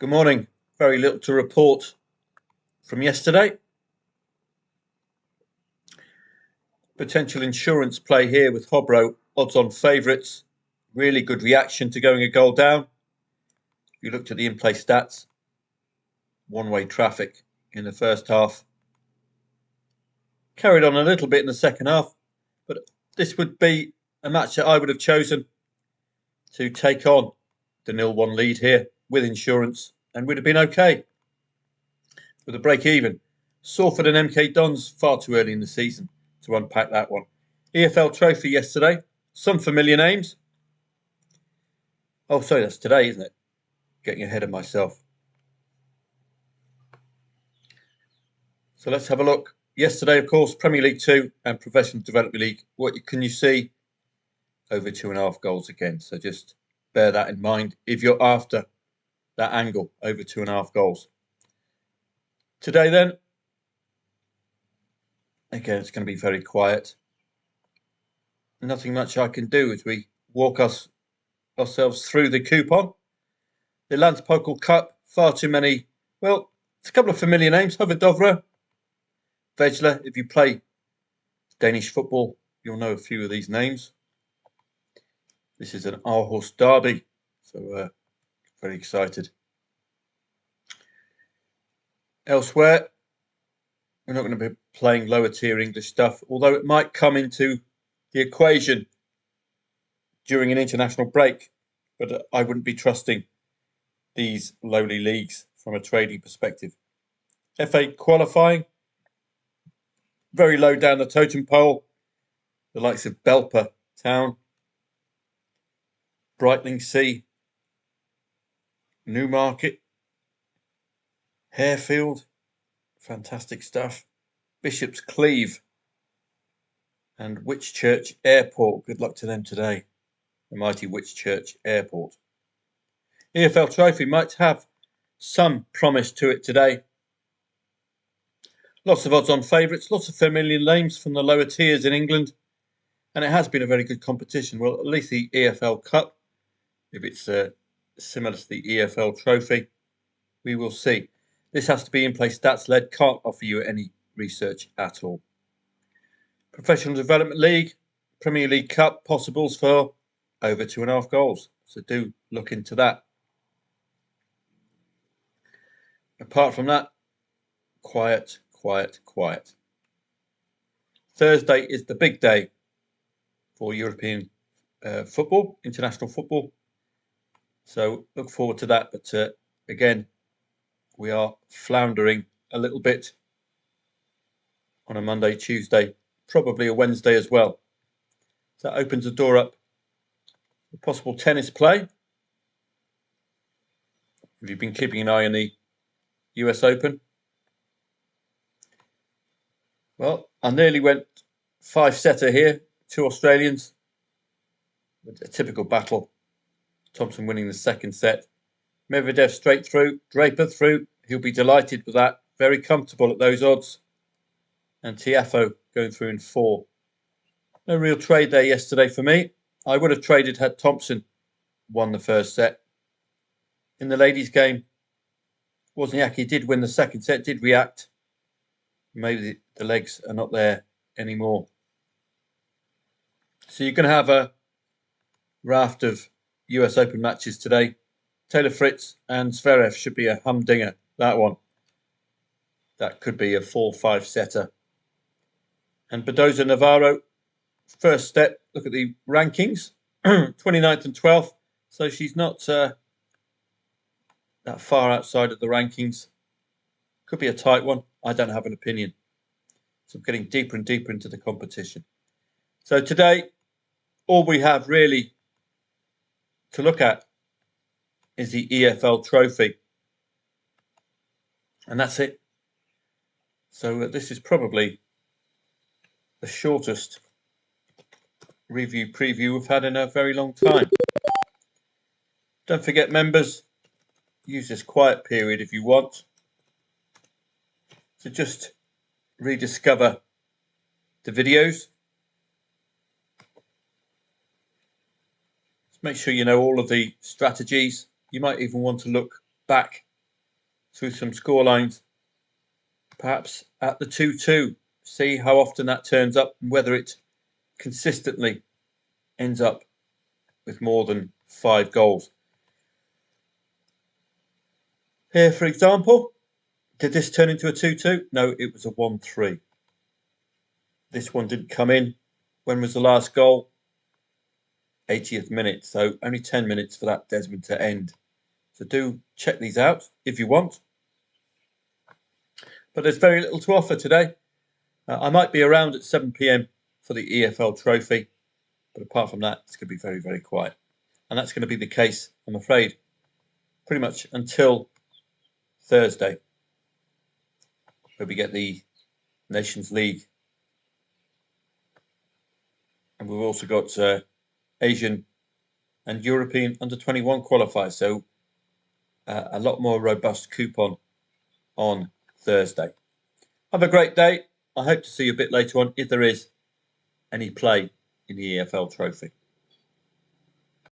Good morning. Very little to report from yesterday. Potential insurance play here with Hobro, odds on favourites. Really good reaction to going a goal down. If you looked at the in-play stats, one-way traffic in the first half. Carried on a little bit in the second half, but this would be a match that I would have chosen to take on the 0-1 lead here with insurance, and would have been okay with a break even. Salford and MK Dons far too early in the season to unpack that one. EFL Trophy yesterday, some familiar names. Oh, sorry, that's today, isn't it? Getting ahead of myself. So let's have a look. Yesterday, of course, Premier League 2 and Professional Development League. What can you see? Over 2.5 goals again. So just bear that in mind if you're after that angle, over 2.5 goals. Today then, again, it's going to be very quiet. Nothing much I can do as we walk ourselves through the coupon. The Landspokal Cup, far too many. Well, it's a couple of familiar names. Hoverdovre, Vejle. If you play Danish football, you'll know a few of these names. This is an Aarhus derby, so very excited. Elsewhere, we're not going to be playing lower tier English stuff, although it might come into the equation during an international break. But I wouldn't be trusting these lowly leagues from a trading perspective. FA qualifying, very low down the totem pole. The likes of Belper Town, Brightlingsea, Newmarket, Harefield, fantastic stuff. Bishop's Cleeve and Whitchurch Airport. Good luck to them today. The mighty Whitchurch Airport. EFL Trophy might have some promise to it today. Lots of odds on favourites, lots of familiar names from the lower tiers in England. And it has been a very good competition. Well, at least the EFL Cup, if it's similar to the EFL Trophy, we will see. This has to be in-play stats led, can't offer you any research at all. Professional Development League, Premier League Cup, possibles for over 2.5 goals. So do look into that. Apart from that, quiet. Thursday is the big day for European football, international football. So look forward to that. But again, we are floundering a little bit on a Monday, Tuesday, probably a Wednesday as well. So that opens the door up for possible tennis play. Have you been keeping an eye on the US Open? Well, I nearly went 5-setter here, 2 Australians. A typical battle. Thompson winning the second set. Medvedev straight through, Draper through. He'll be delighted with that. Very comfortable at those odds. And Tiafoe going through in 4. No real trade there yesterday for me. I would have traded had Thompson won the first set. In the ladies' game, Wozniacki did win the second set, did react. Maybe the legs are not there anymore. So you're going to have a raft of US Open matches today. Taylor Fritz and Zverev should be a humdinger, that one. That could be a 4-5 setter. And Badoza Navarro, first step, look at the rankings, 29th and 12th. So she's not that far outside of the rankings. Could be a tight one. I don't have an opinion. So I'm getting deeper and deeper into the competition. So today, all we have really to look at is the EFL Trophy. And that's it. So this is probably the shortest review preview we've had in a very long time. Don't forget, members, use this quiet period if you want to just rediscover the videos. Make sure you know all of the strategies. You might even want to look back through some score lines, perhaps at the 2-2. See how often that turns up and whether it consistently ends up with more than 5 goals. Here, for example, did this turn into a 2-2? No, it was a 1-3. This one didn't come in. When was the last goal? 80th minute, so only 10 minutes for that Desmond to end. So do check these out if you want. But there's very little to offer today. I might be around at 7 p.m. for the EFL Trophy, but apart from that, it's going to be very, very quiet. And that's going to be the case, I'm afraid, pretty much until Thursday, where we get the Nations League. And we've also got Asian and European under-21 qualifiers, so a lot more robust coupon on Thursday. Have a great day. I hope to see you a bit later on if there is any play in the EFL Trophy.